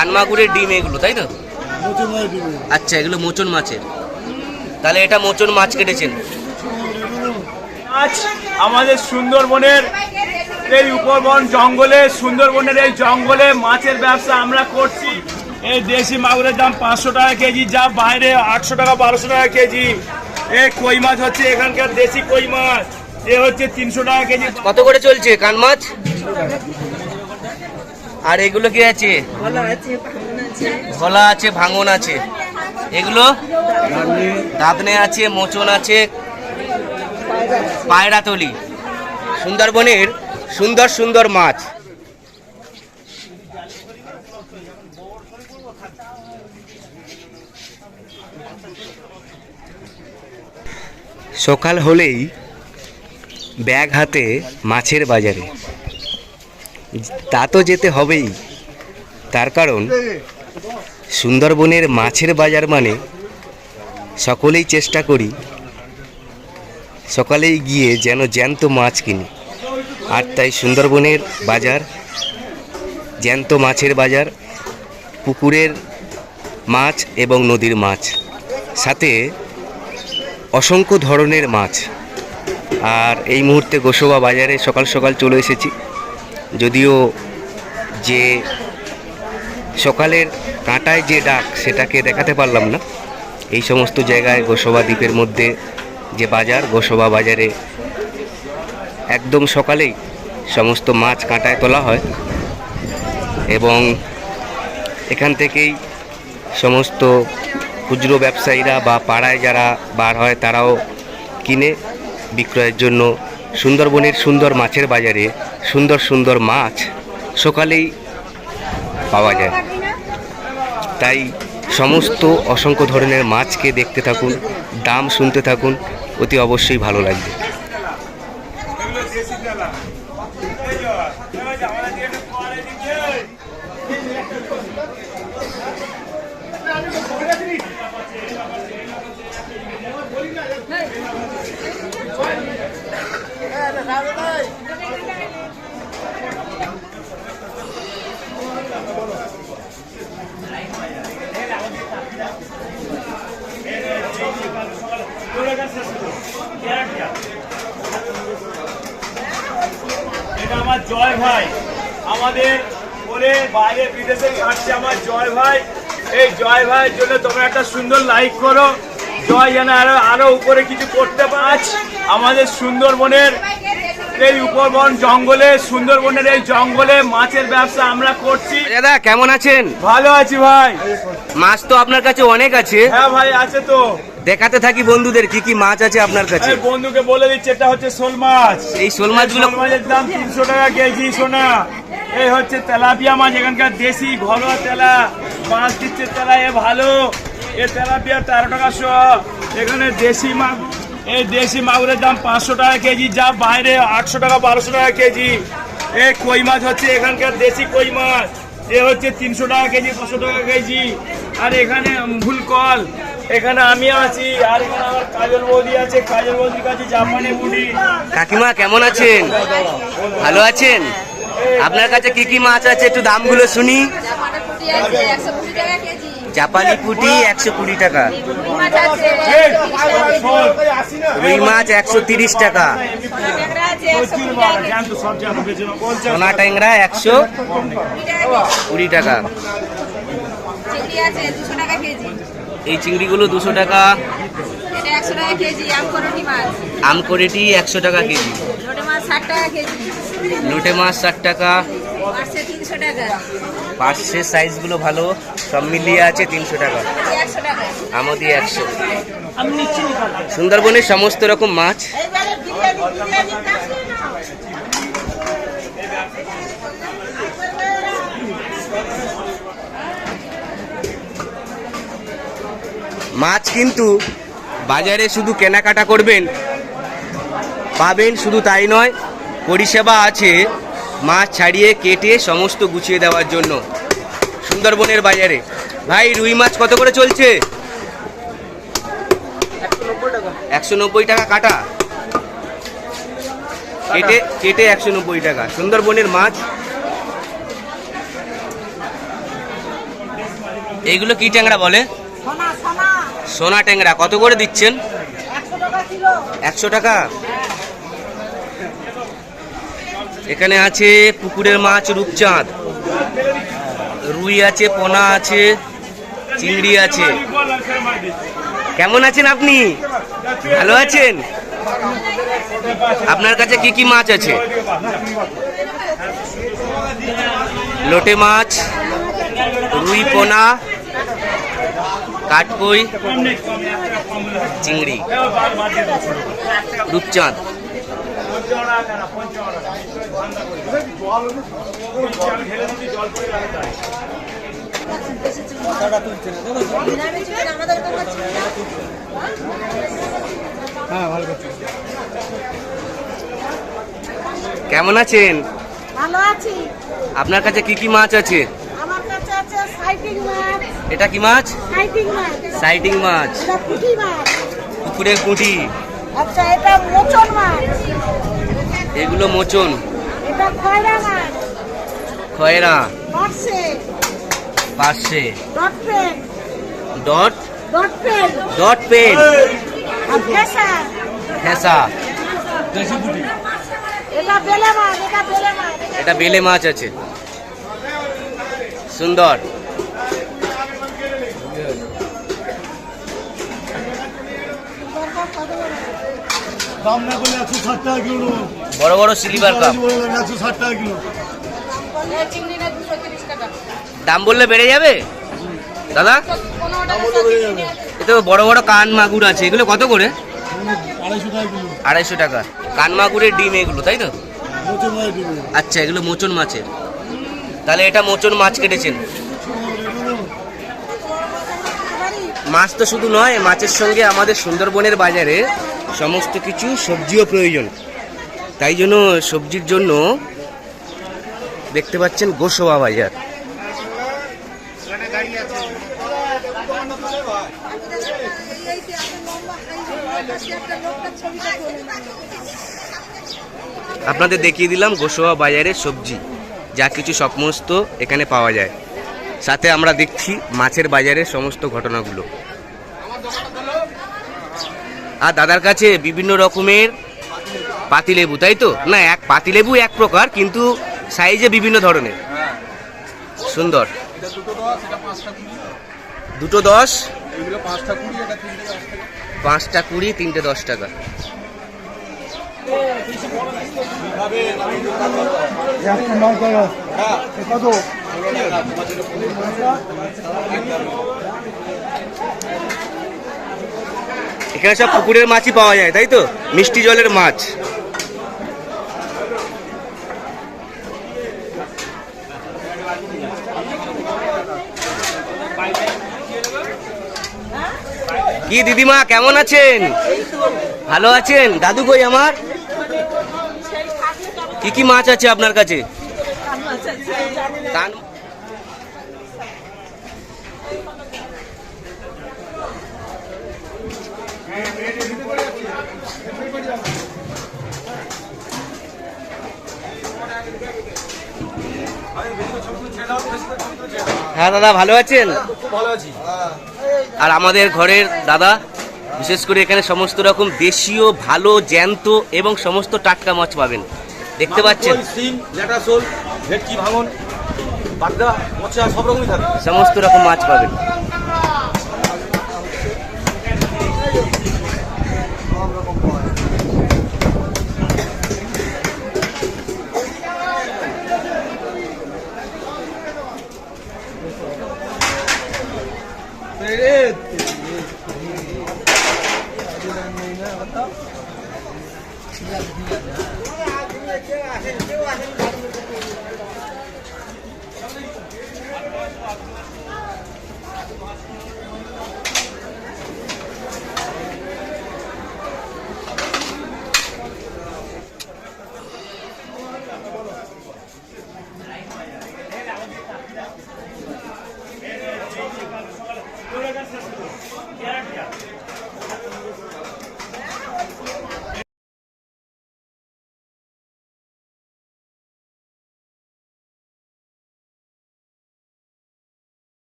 কানমাগুরের ডিম এগুলো, তাই তো? আচ্ছা, এগুলো মোচন মাছের। তাহলে এটা মোচন মাছ কেটেছেন। আজ আমাদের সুন্দরবনের এই উপবন জঙ্গলে, সুন্দরবনের এই জঙ্গলে মাছের ব্যবসা আমরা করছি। এই দেশি মাগুরের দাম 500 টাকা কেজি, যা বাইরে 800 টাকা 1200 টাকা কেজি। এই কই মাছ হচ্ছে এখানকার দেশি কই মাছ, এ হচ্ছে 300 টাকা কেজি। কত করে চলছে কান মাছ? আর এগুলো কি আছে? ভোলা আছে, ভাঙন আছে। এগুলো দাদনে আছে, মোচন আছে, পায়রাতলি। সুন্দরবনের সুন্দর সুন্দর মাছ। সকাল হলেই ব্যাগ হাতে মাছের বাজারে। তা তো যেতে হবেই, তার কারণ সুন্দরবনের মাছের বাজার মানে সকলেই চেষ্টা করি সকালেই গিয়ে যেন জ্যান্ত মাছ কিনি। আর তাই সুন্দরবনের বাজার জ্যান্ত মাছের বাজার, পুকুরের মাছ এবং নদীর মাছ, সাথে অসংখ্য ধরনের মাছ। আর এই মুহূর্তে গোসবা বাজারে সকাল সকাল চলে এসেছি, যদিও যে সকালের কাঁটায় যে ডাক সেটাকে দেখাতে পারলাম না। এই সমস্ত জায়গায় গোসবা দ্বীপের মধ্যে যে বাজার, গোসবা বাজারে একদম সকালেই সমস্ত মাছ কাঁটায় তোলা হয় এবং এখান থেকেই সমস্ত খুচরো ব্যবসায়ীরা বা পাড়ায় যারা বার হয় তারাও কিনে বিক্রয়ের জন্য সুন্দরবনের সুন্দর মাছের বাজারে সুন্দর সুন্দর মাছ সকালেই পাওয়া যায়। তাই সমস্ত অসংখ্য ধরনের মাছকে দেখতে থাকুন, দাম শুনতে থাকুন, অতি অবশ্যই ভালো লাগবে। এটা আমার জয় ভাই, আমাদের বলে বাইরে বিদেশে আসছে আমার জয় ভাই। এই জয় ভাইয়ের জন্য তোমরা একটা সুন্দর লাইক করো। জয় যেন আরো উপরে কিছু করতে পারছ। আমাদের সুন্দরবনের এই উপবন জঙ্গলে, সুন্দরবনের এই জঙ্গলে মাছের ব্যবসা আমরা করছি। দাদা কেমন আছেন? ভালো আছি ভাই। মাছ তো আপনার কাছে অনেক আছে। হ্যাঁ ভাই, আছে তো। দেখাতে থাকি বন্ধুদের কি কি মাছ আছে আপনার কাছে। বন্ধুকে বলে দিচ্ছে, এটা হচ্ছে শোল মাছ। এই শোল মাছগুলো মাছের দাম 300 টাকা কেজি। সোনা, এই হচ্ছে তেলাপিয়া মাছ, এখানকার দেশি ঘরোয়া তেলা মাছ দিচ্ছে। তেলা এ ভালো, এ তেলাপিয়া 13 টাকা শ। এখানে দেশি মাগুর, এই দেশি মাগুরের দাম 500 টাকা কেজি, যা বাইরে 800 টাকা 1200 টাকা কেজি। এই কই মাছ হচ্ছে এখানকার দেশি কই মাছ, এ হচ্ছে 300 টাকা কেজি 500 টাকা কেজি। আর এখানে ফুলকল, এখানে আমি আছি, আর এখানে আমার কাজল বৌদি আছে। কাজল বৌদির কাছে জাপানি বুড়ি। কাকিমা কেমন আছেন? ভালো আছেন? আপনার কাছে কি কি মাছ আছে একটু দামগুলো শুনি। জাপানি পুঁটি 120 টাকা, রুই মাছ 130 টাকা, সোনা ট্যাংরা 120 টাকা, এই চিংড়িগুলো 200 টাকা, আমকরেটি 100 টাকা কেজি, লোটে মাছ 60 টাকা, পার্শ্বের সাইজগুলো ভালো, সব মিলিয়ে আছে 300 টাকা, আমদি 100। সুন্দরবনের সমস্ত রকম মাছ। মাছ কিন্তু বাজারে শুধু কেনাকাটা করবেন পাবেন শুধু তাই নয়, পরিষেবা আছে মাছ ছাড়িয়ে কেটে সমস্ত গুছিয়ে দেওয়ার জন্য সুন্দরবনের বাজারে। ভাই রুই মাছ কত করে চলছে? 190 টাকা কাটা, কেটে কেটে 190 টাকা। সুন্দরবনের মাছ এইগুলো কি ট্যাংরা বলে? সোনা সোনা সোনা ট্যাংরা কত করে দিচ্ছেন? 100 টাকা কিলো। 100 টাকা। এখানে আছে পুকুরের মাছ রূপচাঁদ, রুই আছে, পোনা আছে, চিংড়ি আছে। কেমন আছেন আপনি? ভালো আছেন? আপনার কাছে কি কি মাছ আছে? লোটে মাছ, রুই, পোনা, কাটকই, চিংড়ি, রূপচাঁদ। কেমন আছেন? ভালো আছি। আপনার কাছে কি কি মাছ আছে? আমার কাছে আছে সাইটিং মাছ। এটা কি মাছ? সাইটিং মাছ। সাইটিং মাছ, এটা পুঁটি মাছ। পুকুরের পুঁটি। আচ্ছা এটা মোচন মাছ। এগুলো মোচন। এটা খয়রা মাছ। খয়রা পার্সে। পার্শে, ডট পেন। ডট ডট পেন। ডট পেন, আর ফেসা। ফেসা। এটা বেলে মাছ। এটা বেলে মাছ। এটা বেলে মাছ আছে, সুন্দর। দাম না করলে 160 টাকা কিলো নেবো। বড় বড় সিলভার কাপ। 160 টাকা কিলো। দাম বললে বেড়ে যাবে দাদা? এ তো বড় বড় কান মাগুর আছে, এগুলো কত করে? 250 টাকা কিলো। 250 টাকা। কান মাগুরের ডিম এগুলো, তাই তো? মোচন মাছ দিবে। আচ্ছা, এগুলো মোচন মাছের। তাহলে এটা মোচন মাছ কেটেছেন। মাছ তো শুধু নয়, মাছের সঙ্গে আমাদের সুন্দরবনের বাজারে সমস্ত কিছু সবজিও প্রয়োজন। তাই জন্য সবজির জন্য দেখতে পাচ্ছেন গোসবা বাজার। আপনাদের দেখিয়ে দিলাম গোসবা বাজারের সবজি, যা কিছু সমস্ত এখানে পাওয়া যায়। সাথে আমরা দেখছি মাছের বাজারের সমস্ত ঘটনাগুলো। আর দাদার কাছে বিভিন্ন রকমের পাতিলেবু, তাই তো? না, এক পাতিলেবু এক প্রকার, কিন্তু সাইজে বিভিন্ন ধরনের। সুন্দর। দুটো 10, 5টা 20, 3টে 10 টাকা। এখানে সব পুকুরের মাছই পাওয়া যায়, তাই তো? মিষ্টি জলের মাছ। কি দিদিমা, কেমন আছেন? ভালো আছেন? দাদু কই আমার? কি কি মাছ আছে আপনার কাছে? কান। হ্যাঁ দাদা, ভালো আছেন? ভালো আছি। আর আমাদের ঘরের দাদা, বিশেষ করে এখানে সমস্ত রকম দেশীয় ভালো জ্যান্ত এবং সমস্ত টাটকা মাছ পাবেন। দেখতে পাচ্ছেন সিং, লেটা শোল, ভেটকি, ভাঙন, বাগদা, মোচা সব রকমই থাকে। সমস্ত রকম মাছ পাবেন। রে